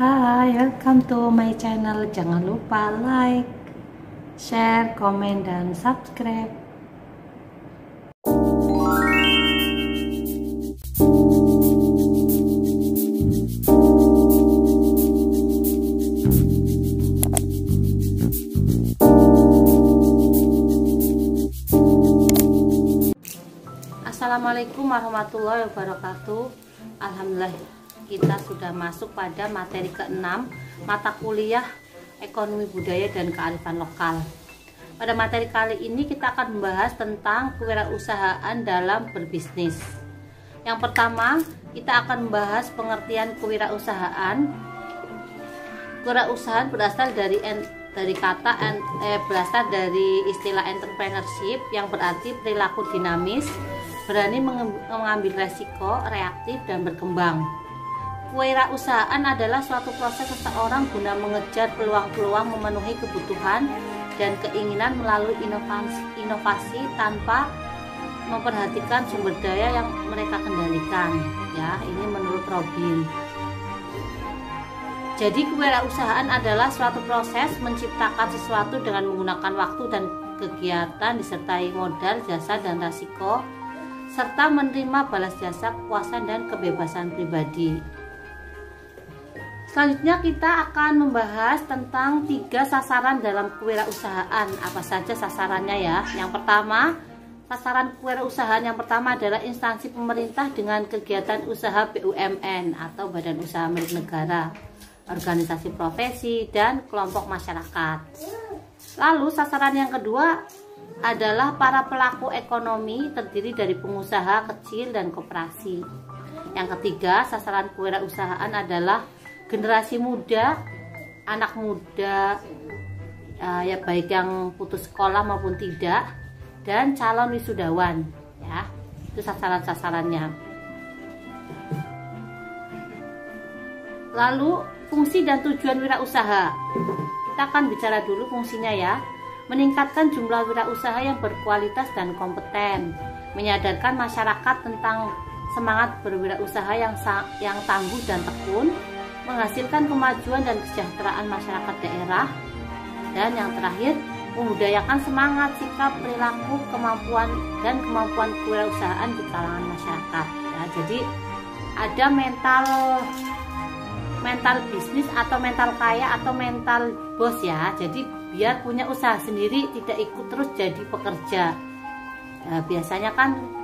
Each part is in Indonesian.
Hai, welcome to my channel. Jangan lupa like, share, komen, dan subscribe. Assalamualaikum warahmatullahi wabarakatuh. Alhamdulillah, kita sudah masuk pada materi ke-6 mata kuliah Ekonomi Budaya dan Kearifan Lokal. Pada materi kali ini kita akan membahas tentang kewirausahaan dalam berbisnis. Yang pertama, kita akan membahas pengertian kewirausahaan. Kewirausahaan berasal dari istilah entrepreneurship yang berarti perilaku dinamis, berani mengambil resiko, reaktif, dan berkembang. Kewirausahaan adalah suatu proses seseorang guna mengejar peluang-peluang, memenuhi kebutuhan dan keinginan melalui inovasi tanpa memperhatikan sumber daya yang mereka kendalikan. Ya, ini menurut Robin. Jadi kewirausahaan adalah suatu proses menciptakan sesuatu dengan menggunakan waktu dan kegiatan disertai modal, jasa, dan resiko, serta menerima balas jasa, kepuasan, dan kebebasan pribadi. Selanjutnya kita akan membahas tentang 3 sasaran dalam kewirausahaan. Apa saja sasarannya ya? Yang pertama, sasaran kewirausahaan yang pertama adalah instansi pemerintah dengan kegiatan usaha BUMN atau badan usaha milik negara, organisasi profesi, dan kelompok masyarakat. Lalu sasaran yang kedua adalah para pelaku ekonomi terdiri dari pengusaha kecil dan koperasi. Yang ketiga, sasaran kewirausahaan adalah generasi muda, anak muda, ya baik yang putus sekolah maupun tidak, dan calon wisudawan. Ya, itu sasaran-sasarannya. Lalu fungsi dan tujuan wirausaha. Kita akan bicara dulu fungsinya ya. Meningkatkan jumlah wirausaha yang berkualitas dan kompeten, menyadarkan masyarakat tentang semangat berwirausaha yang tangguh dan tekun, menghasilkan kemajuan dan kesejahteraan masyarakat daerah, dan yang terakhir, membudayakan semangat, sikap, perilaku, kemampuan kewirausahaan di kalangan masyarakat. Ya, jadi ada mental bisnis atau mental kaya atau mental bos ya. Jadi biar punya usaha sendiri, tidak ikut terus jadi pekerja. Biasanya kan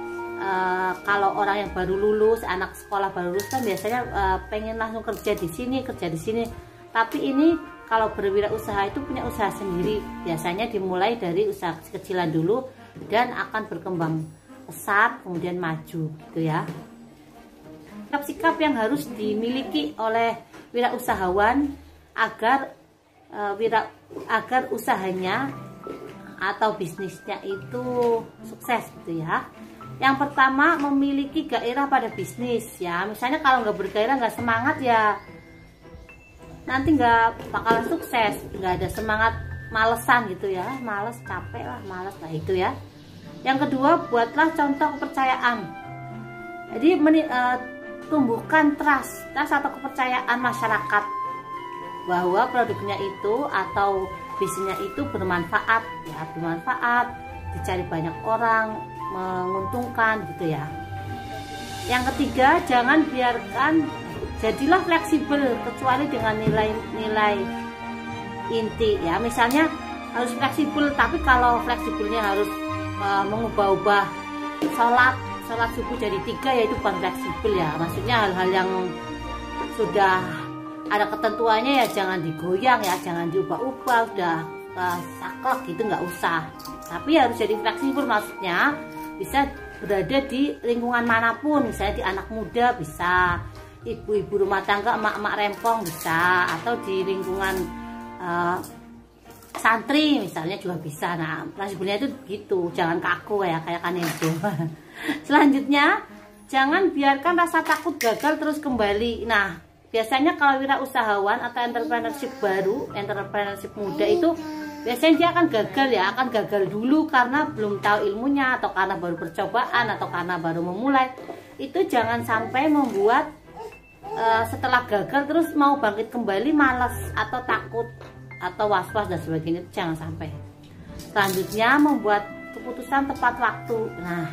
kalau orang yang baru lulus, anak sekolah baru lulus kan biasanya pengen langsung kerja di sini. Tapi ini kalau berwirausaha itu punya usaha sendiri. Biasanya dimulai dari usaha kecilan dulu dan akan berkembang pesat kemudian maju gitu ya. Sikap-sikap yang harus dimiliki oleh wirausahawan agar usahanya atau bisnisnya itu sukses gitu ya. Yang pertama, memiliki gairah pada bisnis ya. Misalnya kalau nggak bergairah, nggak semangat ya, nanti nggak bakalan sukses. Nggak ada semangat, malesan gitu ya, males, capek lah, males lah itu ya. Yang kedua, buatlah contoh kepercayaan. Jadi tumbuhkan trust atau kepercayaan masyarakat bahwa produknya itu atau bisnisnya itu bermanfaat ya, dicari banyak orang, menguntungkan gitu ya. Yang ketiga, jadilah fleksibel kecuali dengan nilai-nilai inti ya. Misalnya harus fleksibel, tapi kalau fleksibelnya harus mengubah-ubah sholat subuh jadi 3 ya, itu bukan fleksibel ya. Maksudnya hal-hal yang sudah ada ketentuannya ya jangan digoyang ya, jangan diubah-ubah, udah saklek gitu nggak usah. Tapi harus jadi fleksibel, maksudnya bisa berada di lingkungan manapun, misalnya di anak muda bisa, ibu-ibu rumah tangga, emak-emak rempong bisa, atau di lingkungan santri misalnya juga bisa. Nah, fleksibelnya itu gitu, jangan kaku ya kayak Kanebo. Selanjutnya, jangan biarkan rasa takut gagal terus kembali. Nah, biasanya kalau wirausahawan atau entrepreneurship muda itu biasanya dia akan gagal dulu karena belum tahu ilmunya, atau karena baru percobaan, atau karena baru memulai. Itu jangan sampai membuat setelah gagal terus mau bangkit kembali malas atau takut atau was-was dan sebagainya, jangan sampai. Selanjutnya membuat keputusan tepat waktu. Nah,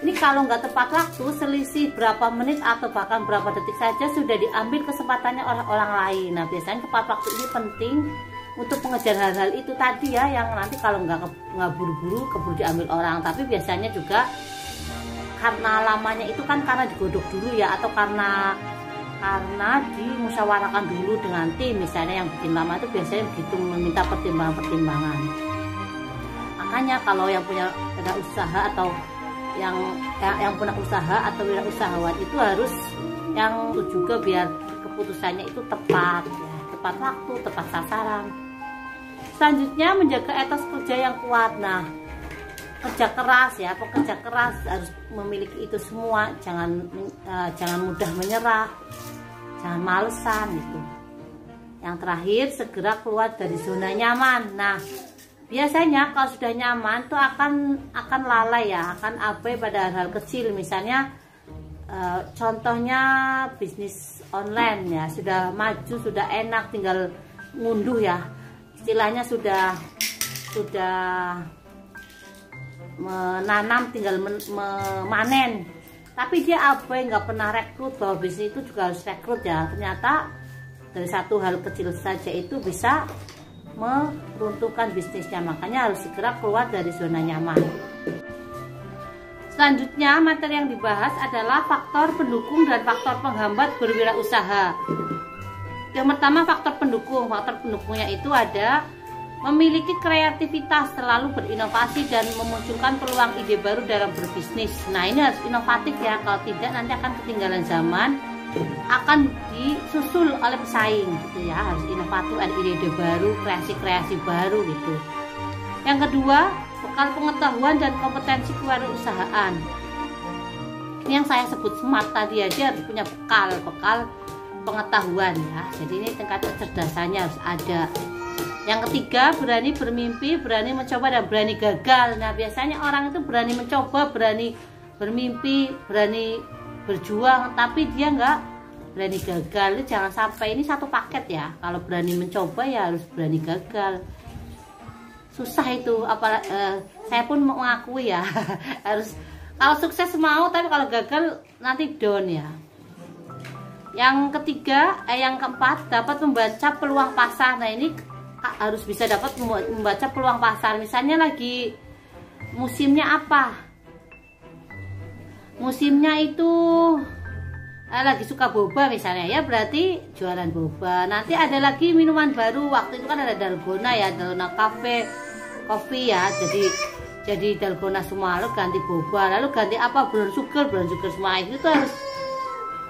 ini kalau nggak tepat waktu, selisih berapa menit atau bahkan berapa detik saja sudah diambil kesempatannya oleh orang lain. Nah, biasanya tepat waktu ini penting untuk mengejar hal-hal itu tadi ya, yang nanti kalau nggak buru-buru keburu diambil orang. Tapi biasanya juga karena lamanya itu kan karena digodok dulu ya, atau karena dimusyawarahkan dulu dengan tim. Misalnya yang bikin lama itu biasanya begitu, meminta pertimbangan-pertimbangan. Makanya kalau yang punya usaha atau yang punya usaha atau wirausahawan itu harus yang itu juga biar keputusannya itu tepat ya, tepat waktu, tepat sasaran. Selanjutnya menjaga etos kerja yang kuat. Nah, kerja keras ya, pekerja keras harus memiliki itu semua. Jangan mudah menyerah, jangan malesan gitu. Yang terakhir, segera keluar dari zona nyaman. Nah, biasanya kalau sudah nyaman tuh akan lalai ya, akan abai pada hal-hal kecil. Misalnya contohnya bisnis online ya, sudah maju, sudah enak, tinggal ngunduh ya. Istilahnya sudah menanam, tinggal memanen. Tapi dia abai, nggak pernah rekrut bahwa bisnis itu juga harus rekrut ya. Ternyata dari satu hal kecil saja itu bisa meruntuhkan bisnisnya. Makanya harus segera keluar dari zona nyaman. Selanjutnya materi yang dibahas adalah faktor pendukung dan faktor penghambat berwirausaha. Yang pertama faktor pendukung. Faktor pendukungnya itu ada memiliki kreativitas, selalu berinovasi dan memunculkan peluang ide baru dalam berbisnis. Nah, ini harus inovatif ya, kalau tidak nanti akan ketinggalan zaman, akan disusul oleh pesaing gitu ya. Harus inovatif, ada ide-ide baru, kreasi-kreasi baru gitu. Yang kedua, bekal pengetahuan dan kompetensi kewirausahaan. Ini yang saya sebut smart tadi aja, harus punya bekal pengetahuan ya. Jadi ini tingkat kecerdasannya harus ada. Yang ketiga, berani bermimpi, berani mencoba dan berani gagal. Nah, biasanya orang itu berani mencoba, berani bermimpi, berani berjuang, tapi dia nggak berani gagal. Itu jangan sampai, ini satu paket ya. Kalau berani mencoba ya harus berani gagal. Susah itu, saya pun mengakui ya. Harus, kalau sukses mau, tapi kalau gagal nanti down ya. Yang ketiga, yang keempat, dapat membaca peluang pasar. Nah, ini harus bisa dapat membaca peluang pasar. Misalnya lagi musimnya apa, musimnya itu lagi suka boba misalnya ya, berarti jualan boba. Nanti ada lagi minuman baru, waktu itu kan ada dalgona ya, dalgona coffee ya, jadi dalgona semua, lalu ganti boba, lalu ganti apa, brown sugar semua. Itu tuh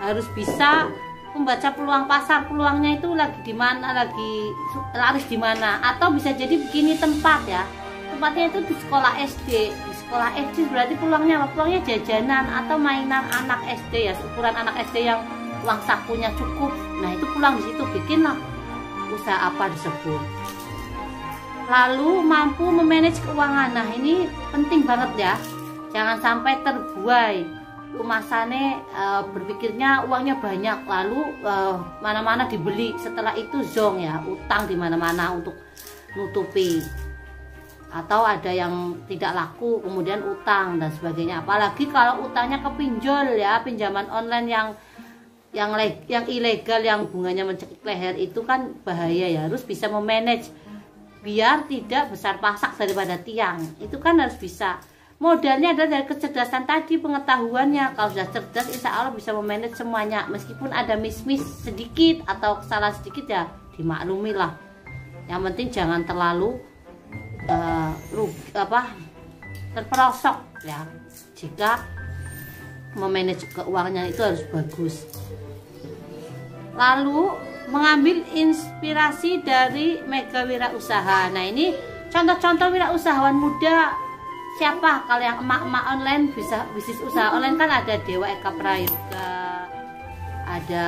harus bisa membaca peluang pasar, peluangnya itu lagi di mana, lagi laris di mana. Atau bisa jadi begini tempat ya, tempatnya itu di sekolah SD. Di sekolah SD berarti peluangnya apa? Peluangnya jajanan atau mainan anak SD ya, ukuran anak SD yang uang sakunya cukup. Nah, itu peluang di situ, bikinlah usaha apa tersebut. Lalu mampu memanage keuangan. Nah, ini penting banget ya, jangan sampai terbuai. Lumasane berpikirnya uangnya banyak, lalu mana-mana dibeli, setelah itu zong ya, utang di mana-mana untuk nutupi. Atau ada yang tidak laku kemudian utang dan sebagainya. Apalagi kalau utangnya ke pinjol ya, pinjaman online yang ilegal, yang bunganya mencekik leher, itu kan bahaya ya. Harus bisa memanage biar tidak besar pasak daripada tiang. Itu kan harus bisa. Modalnya adalah dari kecerdasan tadi, pengetahuannya. Kalau sudah cerdas, insya Allah bisa memanage semuanya. Meskipun ada miss sedikit atau kesalahan sedikit ya dimaklumi lah. Yang penting jangan terlalu terperosok ya. Jika memanage keuangannya itu harus bagus. Lalu mengambil inspirasi dari mega wirausaha. Nah, ini contoh-contoh wirausahawan muda. Siapa? Kalau yang emak-emak online, bisa bisnis usaha online kan ada Dewa Eka Prayoga, ada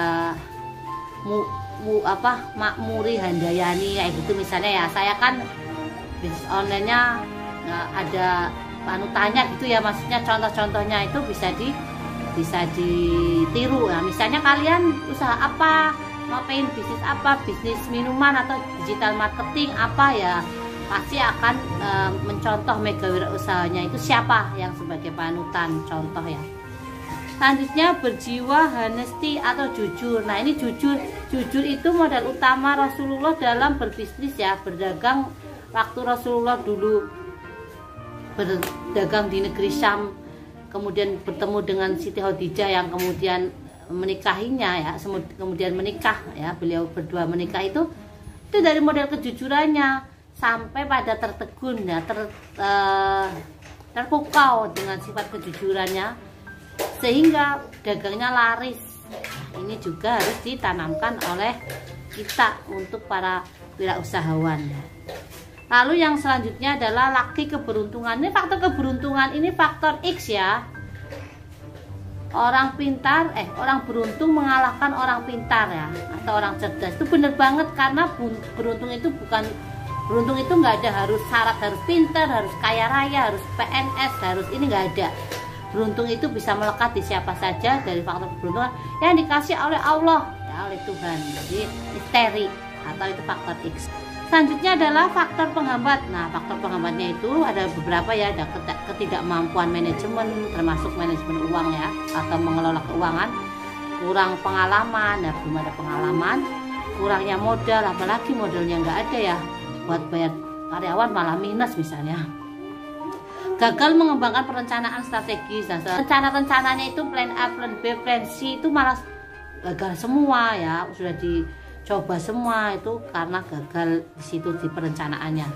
Makmuri Handayani kayak gitu misalnya ya. Saya kan bisnis online-nya ada panutannya gitu ya, maksudnya contoh-contohnya itu bisa bisa ditiru. Nah, misalnya kalian usaha apa, mau pengen bisnis apa, bisnis minuman atau digital marketing apa ya, pasti akan mencontoh mega wirausahanya itu siapa yang sebagai panutan contoh ya. Selanjutnya berjiwa honesty atau jujur. Nah ini jujur itu modal utama Rasulullah dalam berbisnis ya, berdagang. Waktu Rasulullah dulu berdagang di negeri Syam, kemudian bertemu dengan Siti Khadijah yang kemudian menikahinya ya, kemudian menikah ya, beliau berdua menikah itu dari model kejujurannya sampai pada tertegun ya, terpukau dengan sifat kejujurannya sehingga dagangnya laris. Nah, ini juga harus ditanamkan oleh kita untuk para wirausahawan ya. Lalu yang selanjutnya adalah laki keberuntungan. Ini faktor keberuntungan, ini faktor X ya. Orang pintar, orang beruntung mengalahkan orang pintar ya, atau orang cerdas. Itu bener banget, karena beruntung itu nggak ada harus syarat harus pintar, harus kaya raya, harus PNS, harus ini nggak ada. Beruntung itu bisa melekat di siapa saja dari faktor keberuntungan yang dikasih oleh Allah ya, oleh Tuhan. Jadi misteri atau itu faktor X. Selanjutnya adalah faktor penghambat. Nah, faktor penghambatnya itu ada beberapa ya, ada ketidakmampuan manajemen, termasuk manajemen uang ya, atau mengelola keuangan, kurang pengalaman, nah belum ada pengalaman, kurangnya modal, apalagi modalnya nggak ada ya, buat bayar karyawan malah minus misalnya. Gagal mengembangkan perencanaan strategis. Nah, rencana-rencananya itu plan A, plan B, plan C itu malah gagal semua ya, sudah dicoba semua itu karena gagal di situ di perencanaannya.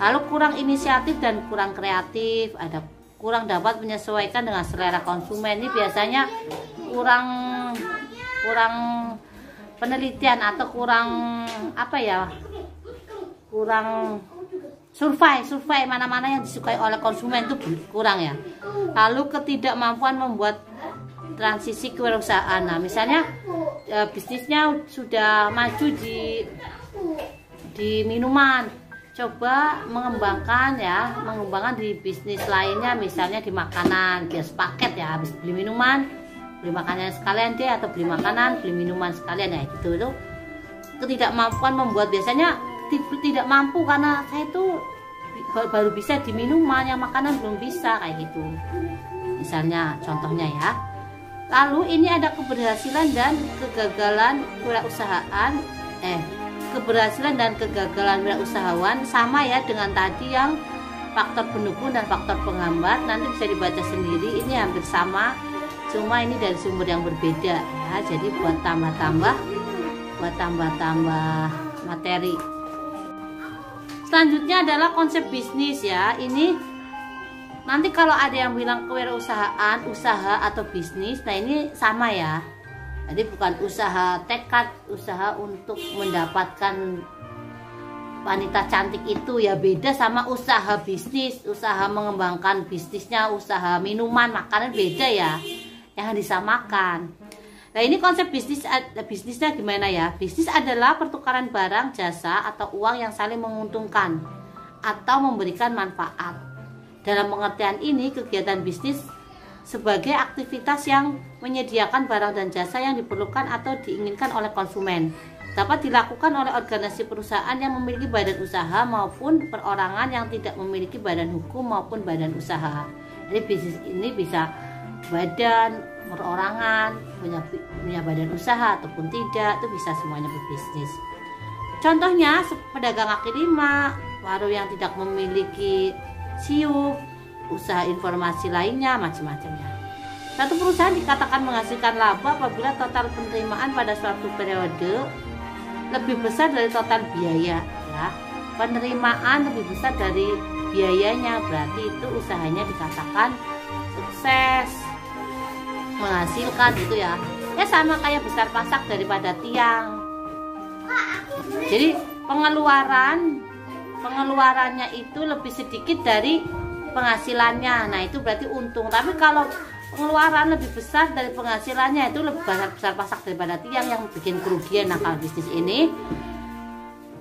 Lalu kurang inisiatif dan kurang kreatif, ada kurang dapat menyesuaikan dengan selera konsumen. Ini biasanya kurang penelitian atau kurang apa ya? Kurang survei mana-mana yang disukai oleh konsumen itu kurang ya. Lalu ketidakmampuan membuat transisi kewirausahaan. Nah, misalnya bisnisnya sudah maju di minuman, coba mengembangkan di bisnis lainnya, misalnya di makanan, dia sepaket ya, habis beli minuman, beli makanan sekalian deh, atau beli makanan, beli minuman sekalian ya gitu. Itu ketidakmampuan membuat, biasanya tidak mampu karena saya itu baru bisa di minuman, yang makanan belum bisa kayak gitu. Misalnya contohnya ya. Lalu ini ada keberhasilan dan kegagalan wirausahaan, keberhasilan dan kegagalan wirausahawan sama ya dengan tadi yang faktor pendukung dan faktor penghambat. Nanti bisa dibaca sendiri, ini hampir sama, cuma ini dari sumber yang berbeda ya. Jadi buat tambah-tambah materi. Selanjutnya adalah konsep bisnis ya. Ini nanti kalau ada yang bilang kewirausahaan, usaha atau bisnis, nah ini sama ya. Jadi bukan usaha tekad, usaha untuk mendapatkan wanita cantik itu ya, beda sama usaha bisnis, usaha mengembangkan bisnisnya, usaha minuman, makanan, beda ya. Jangan disamakan. Nah ini konsep bisnisnya gimana ya? Bisnis adalah pertukaran barang, jasa, atau uang yang saling menguntungkan atau memberikan manfaat. Dalam pengertian ini, kegiatan bisnis sebagai aktivitas yang menyediakan barang dan jasa yang diperlukan atau diinginkan oleh konsumen. Dapat dilakukan oleh organisasi perusahaan yang memiliki badan usaha maupun perorangan yang tidak memiliki badan hukum maupun badan usaha. Jadi bisnis ini bisa badan, perorangan, punya badan usaha ataupun tidak, itu bisa semuanya berbisnis. Contohnya pedagang kaki lima, warung yang tidak memiliki SIUP, usaha informasi lainnya, macam-macamnya. Satu perusahaan dikatakan menghasilkan laba apabila total penerimaan pada suatu periode lebih besar dari total biaya ya. Penerimaan lebih besar dari biayanya, berarti itu usahanya dikatakan sukses, menghasilkan gitu ya. Ya sama kayak besar pasak daripada tiang. Jadi pengeluarannya itu lebih sedikit dari penghasilannya. Nah itu berarti untung. Tapi kalau pengeluaran lebih besar dari penghasilannya, itu lebih besar pasak daripada tiang, yang bikin kerugian. Nah kalau bisnis ini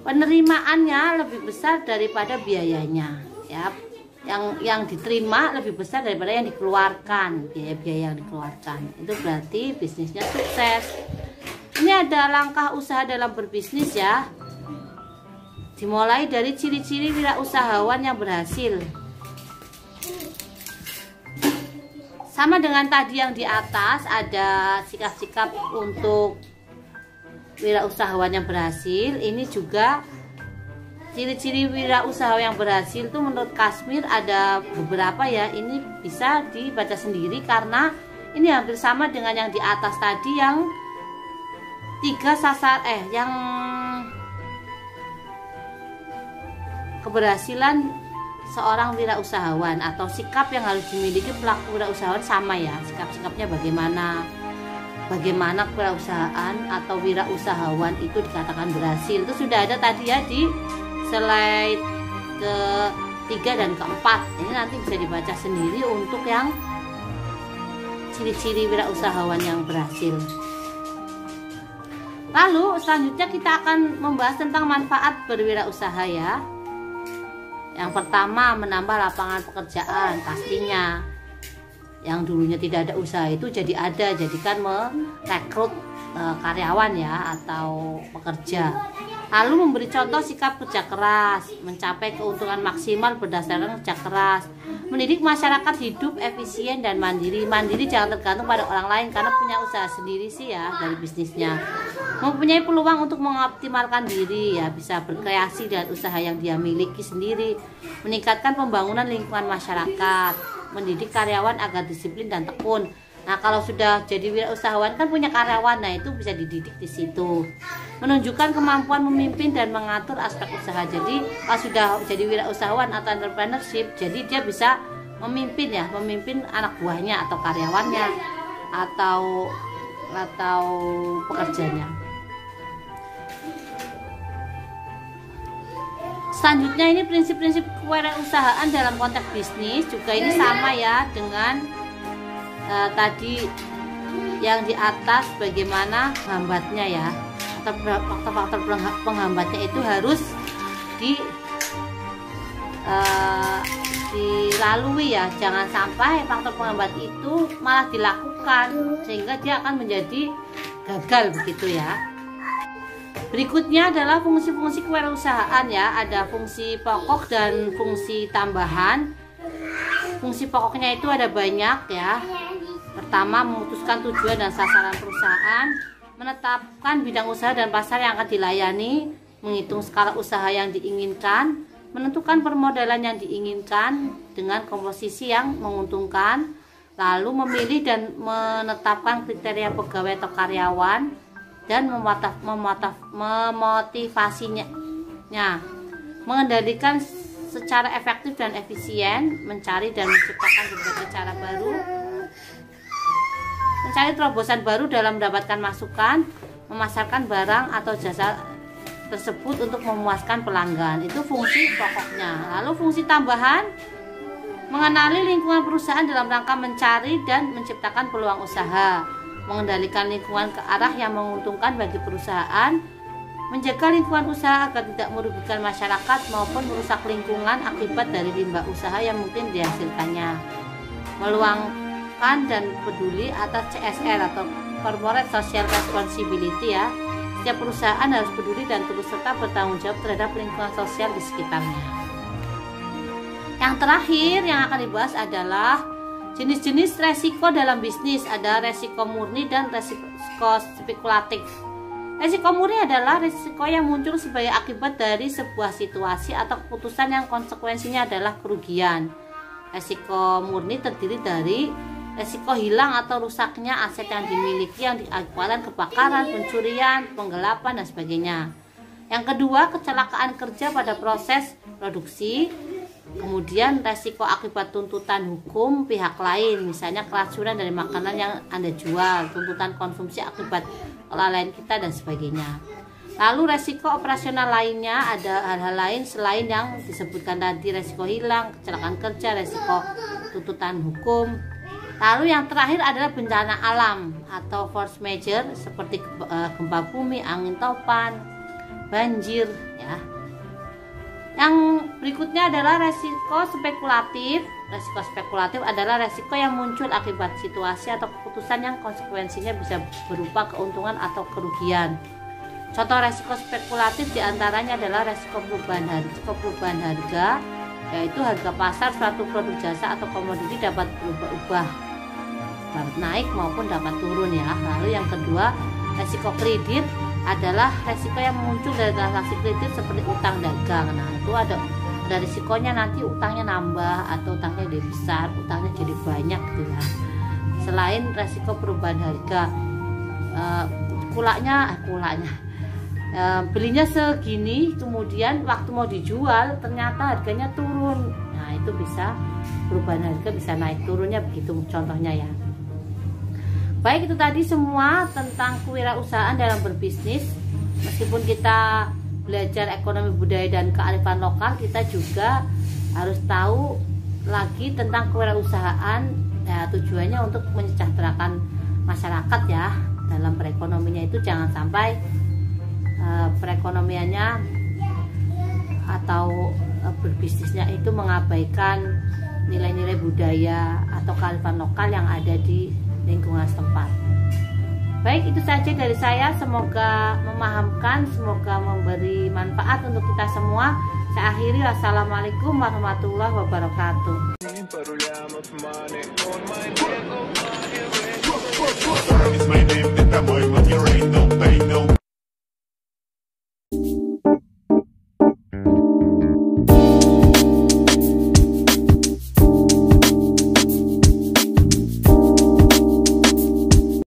penerimaannya lebih besar daripada biayanya ya. yang diterima lebih besar daripada yang dikeluarkan, biaya-biaya yang dikeluarkan. Itu berarti bisnisnya sukses. Ini ada langkah usaha dalam berbisnis ya. Dimulai dari ciri-ciri wirausahawan yang berhasil. Sama dengan tadi yang di atas, ada sikap-sikap untuk wirausahawan yang berhasil. Ini juga ciri-ciri wirausaha yang berhasil itu menurut Kashmir ada beberapa ya. Ini bisa dibaca sendiri karena ini hampir sama dengan yang di atas tadi yang yang keberhasilan seorang wirausahawan atau sikap yang harus dimiliki pelaku wirausahawan sama ya. Sikap-sikapnya bagaimana kewirausahaan atau wirausahawan itu dikatakan berhasil. Itu sudah ada tadi ya di slide ke-3 dan ke-4. Ini nanti bisa dibaca sendiri untuk yang ciri-ciri wirausahawan yang berhasil. Lalu selanjutnya kita akan membahas tentang manfaat berwirausaha ya. Yang pertama, menambah lapangan pekerjaan pastinya. Yang dulunya tidak ada usaha itu jadi ada, jadikan merekrut karyawan ya atau pekerja. Lalu memberi contoh sikap kerja keras, mencapai keuntungan maksimal berdasarkan kerja keras, mendidik masyarakat hidup efisien dan mandiri. Mandiri jangan tergantung pada orang lain karena punya usaha sendiri sih ya dari bisnisnya. Mempunyai peluang untuk mengoptimalkan diri ya, bisa berkreasi dengan usaha yang dia miliki sendiri, meningkatkan pembangunan lingkungan masyarakat, mendidik karyawan agar disiplin dan tekun. Nah, kalau sudah jadi wirausahawan kan punya karyawan, nah itu bisa dididik di situ. Menunjukkan kemampuan memimpin dan mengatur aspek usaha. Jadi kalau sudah jadi wirausahawan atau entrepreneurship, jadi dia bisa memimpin ya, memimpin anak buahnya atau karyawannya atau pekerjanya. Selanjutnya ini prinsip-prinsip kewirausahaan dalam konteks bisnis juga ini sama ya dengan tadi yang di atas, bagaimana hambatnya ya, faktor-faktor penghambatnya itu harus dilalui ya, jangan sampai faktor penghambat itu malah dilakukan sehingga dia akan menjadi gagal begitu ya. Berikutnya adalah fungsi-fungsi kewirausahaan ya, ada fungsi pokok dan fungsi tambahan. Fungsi pokoknya itu ada banyak ya. Pertama, memutuskan tujuan dan sasaran perusahaan, menetapkan bidang usaha dan pasar yang akan dilayani, menghitung skala usaha yang diinginkan, menentukan permodalan yang diinginkan dengan komposisi yang menguntungkan, lalu memilih dan menetapkan kriteria pegawai atau karyawan dan memotivasinya, mengendalikan secara efektif dan efisien, mencari dan menciptakan berbagai cara baru, mencari terobosan baru dalam mendapatkan masukan, memasarkan barang atau jasa tersebut untuk memuaskan pelanggan. Itu fungsi pokoknya. Lalu fungsi tambahan, mengenali lingkungan perusahaan dalam rangka mencari dan menciptakan peluang usaha, mengendalikan lingkungan ke arah yang menguntungkan bagi perusahaan, menjaga lingkungan usaha agar tidak merugikan masyarakat maupun merusak lingkungan akibat dari limbah usaha yang mungkin dihasilkannya, meluangkan dan peduli atas CSR atau Corporate Social Responsibility ya. Setiap perusahaan harus peduli dan terus serta bertanggung jawab terhadap lingkungan sosial di sekitarnya. Yang terakhir yang akan dibahas adalah jenis-jenis resiko dalam bisnis. Ada resiko murni dan resiko spekulatif. Resiko murni adalah resiko yang muncul sebagai akibat dari sebuah situasi atau keputusan yang konsekuensinya adalah kerugian. Resiko murni terdiri dari resiko hilang atau rusaknya aset yang dimiliki yang diakibatkan kebakaran, pencurian, penggelapan, dan sebagainya. Yang kedua, kecelakaan kerja pada proses produksi. Kemudian resiko akibat tuntutan hukum pihak lain, misalnya keracunan dari makanan yang Anda jual, tuntutan konsumsi akibat kelalaian kita, dan sebagainya. Lalu resiko operasional lainnya, ada hal-hal lain selain yang disebutkan tadi, resiko hilang, kecelakaan kerja, resiko tuntutan hukum. Lalu yang terakhir adalah bencana alam atau force major seperti gempa bumi, angin topan, banjir ya. Yang berikutnya adalah resiko spekulatif. Resiko spekulatif adalah resiko yang muncul akibat situasi atau keputusan yang konsekuensinya bisa berupa keuntungan atau kerugian. Contoh resiko spekulatif diantaranya adalah resiko perubahan harga, yaitu harga pasar suatu produk jasa atau komoditi dapat berubah-ubah, dapat naik maupun dapat turun ya. Lalu yang kedua, resiko kredit adalah resiko yang muncul dari transaksi kredit seperti utang dagang. Nah, itu ada risikonya nanti utangnya nambah atau utangnya jadi besar, utangnya jadi banyak gitu ya. Selain resiko perubahan harga, belinya segini, kemudian waktu mau dijual ternyata harganya turun. Nah, itu bisa perubahan harga, bisa naik turunnya begitu contohnya ya. Baik, itu tadi semua tentang kewirausahaan dalam berbisnis. Meskipun kita belajar ekonomi budaya dan kearifan lokal, kita juga harus tahu lagi tentang kewirausahaan. Ya, tujuannya untuk mensejahterakan masyarakat ya. Dalam perekonomiannya itu jangan sampai perekonomiannya atau berbisnisnya itu mengabaikan nilai-nilai budaya atau kearifan lokal yang ada di lingkungan setempat. Baik, itu saja dari saya. Semoga memahamkan, semoga memberi manfaat untuk kita semua. Saya akhiri. Wassalamualaikum warahmatullahi wabarakatuh.